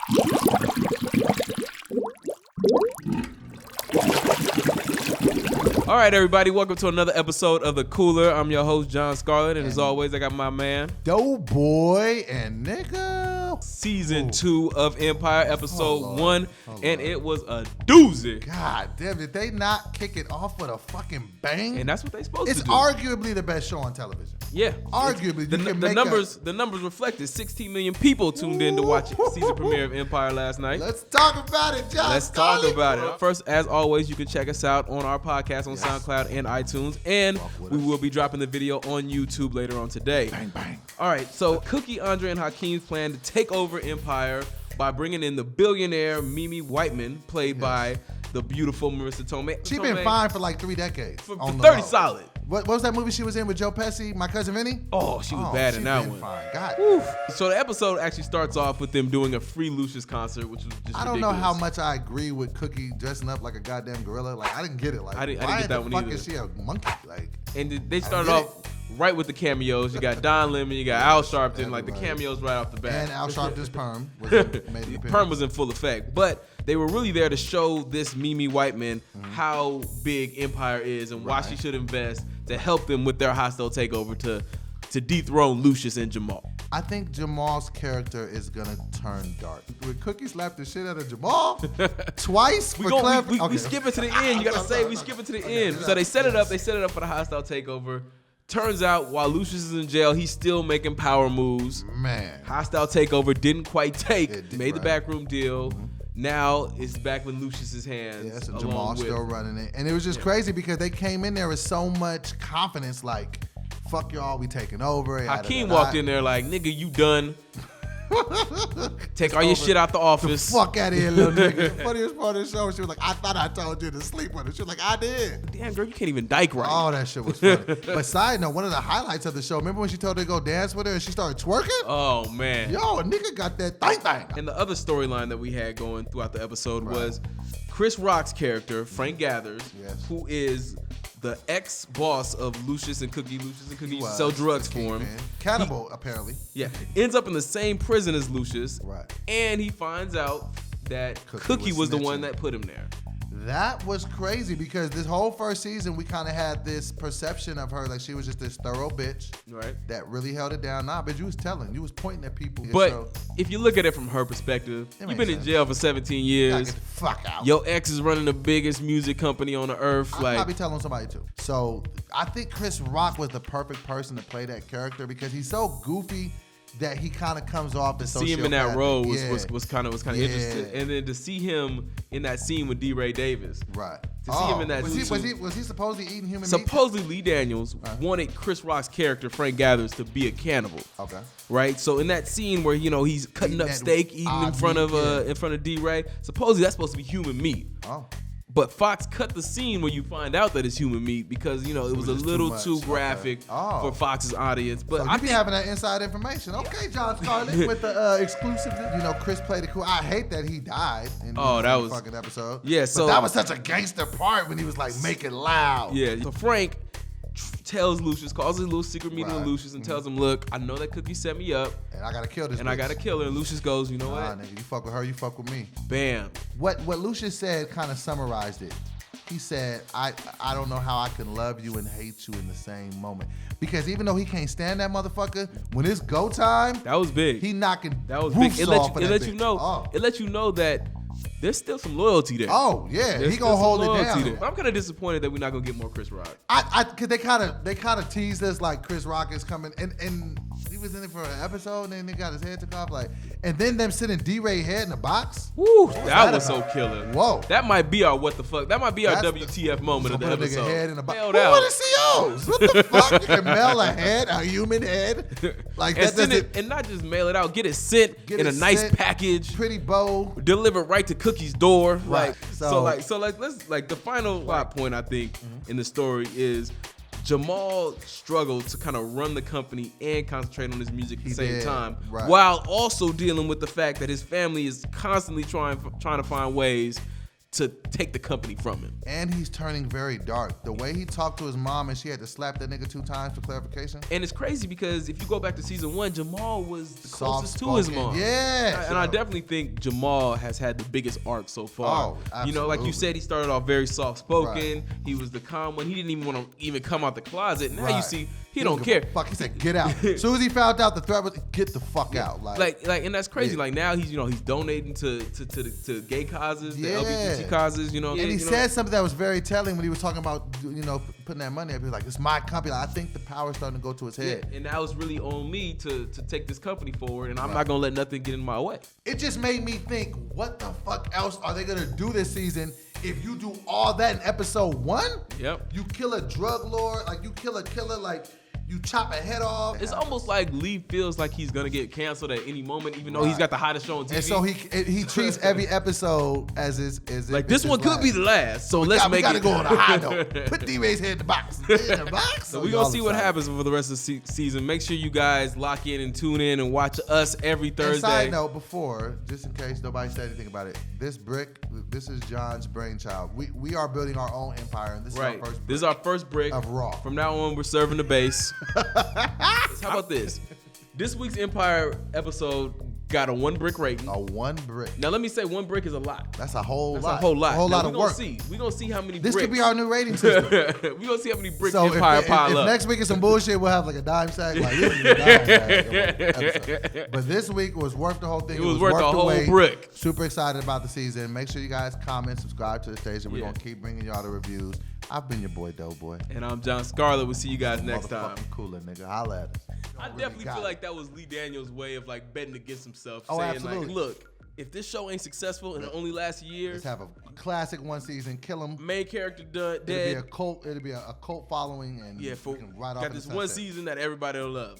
All right, everybody, welcome to another episode of The Cooler. I'm your host, Jon Scarlett, and as always, I got my man, Doughboy and nigga. Season 2 of Empire, episode 1, and it was a doozy. God damn, did they not kick it off with a fucking bang? And that's what they supposed to do. It's arguably the best show on television. Yeah. Arguably. The numbers reflected 16 million people tuned in to watch the season premiere of Empire last night. Let's talk about it, Jon. Let's talk about it. First, as always, you can check us out on our podcast on SoundCloud and iTunes, and we will be dropping the video on YouTube later on today. Bang, bang. All right, so Cookie, Andre, and Hakeem's plan to take over Empire by bringing in the billionaire Mimi Whiteman, played by the beautiful Marissa Tomei. She's been fine for like 3 decades. For 30 solid. What was that movie she was in with Joe Pesci, My Cousin Vinny? Oh, she was bad in that one. Fine. God. So the episode actually starts off with them doing a free Lucius concert, which was just I don't ridiculous. know how much I agree with Cookie dressing up like a goddamn gorilla. Like, I didn't get it. Like, I didn't why get that one the fuck either. is she a monkey? Like, and they started off right with the cameos. You got Don Lemon, you got Al Sharpton, like the cameos right off the bat. And Al Sharpton's perm. Perm was in full effect. But they were really there to show this Mimi Whiteman how big Empire is and why she should invest to help them with their hostile takeover to dethrone Lucius and Jamal. I think Jamal's character is gonna turn dark. When Cookie slapped the shit out of Jamal twice we skip it to the end. You gotta say we skip it to the end. So they set it up. They set it up for the hostile takeover. Turns out while Lucius is in jail, he's still making power moves. Man, hostile takeover didn't quite take. Made the backroom deal. Now it's back in Lucius's hands. Yeah, so Jamal's still running it, and it was just crazy because they came in there with so much confidence, like, "Fuck y'all, we taking over." Hakeem walked in there like, "Nigga, you done." Take all your shit out the office. Fuck out of here, little nigga. Funniest part of the show, she was like, "I thought I told you to sleep with her." She was like, "I did." Damn, girl, you can't even dyke right. Oh, that shit was funny. But side note, one of the highlights of the show, remember when she told her to go dance with her and she started twerking? Oh, man. Yo, a nigga got that thing. And the other storyline that we had going throughout the episode was Chris Rock's character, Frank Gathers, who is the ex-boss of Lucius and Cookie. Lucius and Cookie used to sell drugs for him. Cannibal, apparently. Yeah. Ends up in the same prison as Lucius. Right. And he finds out that Cookie was the one that put him there. That was crazy because this whole first season, we kind of had this perception of her like she was just this thorough bitch. Right. That really held it down. Nah, but you was pointing at people. But if you look at it from her perspective, you've been in jail for 17 years. Get the fuck out. Your ex is running the biggest music company on the earth. I'll probably telling somebody too. So I think Chris Rock was the perfect person to play that character because he's so goofy that he kind of comes off as see him in that role was kind of interesting, and then to see him in that scene with D. Ray Davis, right? To see him in that was he supposedly eating human meat? Supposedly Lee Daniels wanted Chris Rock's character Frank Gathers to be a cannibal. Okay. Right. So in that scene where he's cutting up steak, eating in front of D. Ray, supposedly that's supposed to be human meat. Oh. But Fox cut the scene where you find out that it's human meat because it was a little too graphic for Fox's audience. But so I be having that inside information. Okay, Jon Scarlett with the exclusive. Chris played it cool. I hate that he died in the fucking episode. Yeah, so but that was such a gangster part when he was like, make it loud. Yeah. So Frank tells Lucius, calls a little secret meeting with Lucius and tells him, "Look, I know that Cookie set me up, and I gotta kill this. And I gotta kill her." And Lucius goes, "You know what? Nigga, you fuck with her, you fuck with me." Bam. What Lucius said kind of summarized it. He said, I don't know how I can love you and hate you in the same moment. Because even though he can't stand that motherfucker, when it's go time, that was big. He knocking that was big. It let you know that there's still some loyalty there. Oh yeah, he gonna hold it down. There. But I'm kind of disappointed that we're not gonna get more Chris Rock. Cause they kind of teased us like Chris Rock is coming, and he was in it for an episode, and then he got his head took off, and then them sitting D-Ray head in the box. Woo, that was so killer. Whoa, that might be our what the fuck. That might be our WTF moment of the episode. Head in the box. What are COs? What the fuck? You can mail a head, a human head, like that. And not just mail it out. Get it sent in a nice package, pretty bow, delivered right to Cookie's door. Right. Let's the final plot point I think in the story is Jamal struggled to kind of run the company and concentrate on his music at the same time, while also dealing with the fact that his family is constantly trying to find ways to take the company from him. And he's turning very dark. The way he talked to his mom and she had to slap that nigga 2 times for clarification. And it's crazy because if you go back to season 1, Jamal was the closest to his mom. Yeah. And I definitely think Jamal has had the biggest arc so far. Oh, you know, like you said, he started off very soft-spoken. Right. He was the calm one. He didn't even want to even come out the closet. Now Right. you see, he don't care. Fuck, he said, get out. As soon as he found out the threat was, get the fuck out. Like, and that's crazy. Like now he's donating to gay causes, the LGBT causes. And he said something that was very telling when he was talking about putting that money up. He was like, "It's my company." Like, I think the power's starting to go to his head. Yeah, and that was really on me to take this company forward, and I'm not gonna let nothing get in my way. It just made me think, what the fuck else are they gonna do this season? If you do all that in episode 1, you kill a drug lord, like you kill a killer, like you chop a head off. It's almost like Lee feels like he's gonna get canceled at any moment, even though he's got the hottest show on TV. And so he treats every episode as like this one could be the last. So let's make it. We gotta go on a high note. Put D-Ray's head in the box. So we're gonna see what happens for the rest of the season. Make sure you guys lock in and tune in and watch us every Thursday. And side note, before, just in case nobody said anything about it, this is Jon's brainchild. We are building our own empire, and this is our first brick. This is our first brick of Raw. From now on, we're serving the base. How about this? This week's Empire episode got a 1 brick rating. A 1 brick. Now let me say 1 brick is a lot. That's a whole lot. That's a whole lot. A whole lot of work. We're gonna see how many this bricks. could be our new rating system. We're gonna see how many bricks Empire pile up. If next week is some bullshit, we'll have like a dime sack. Like this is a dime sack episode. But this week was worth the whole thing. It was worth the whole wait. brick. Super excited about the season. Make sure you guys comment, subscribe to the station. We're gonna keep bringing y'all the reviews. I've been your boy Doughboy. And I'm Jon Scarlett. We'll see you guys next time. Cooler, nigga. Holla at us. I definitely feel like that was Lee Daniels' way of like betting against himself. Oh, saying absolutely. like, look, if this show ain't successful and it only lasts a year, let's have a classic 1 season, kill him. Main character dead. It'll be a cult following, and we can right off got this 1 season that everybody will love.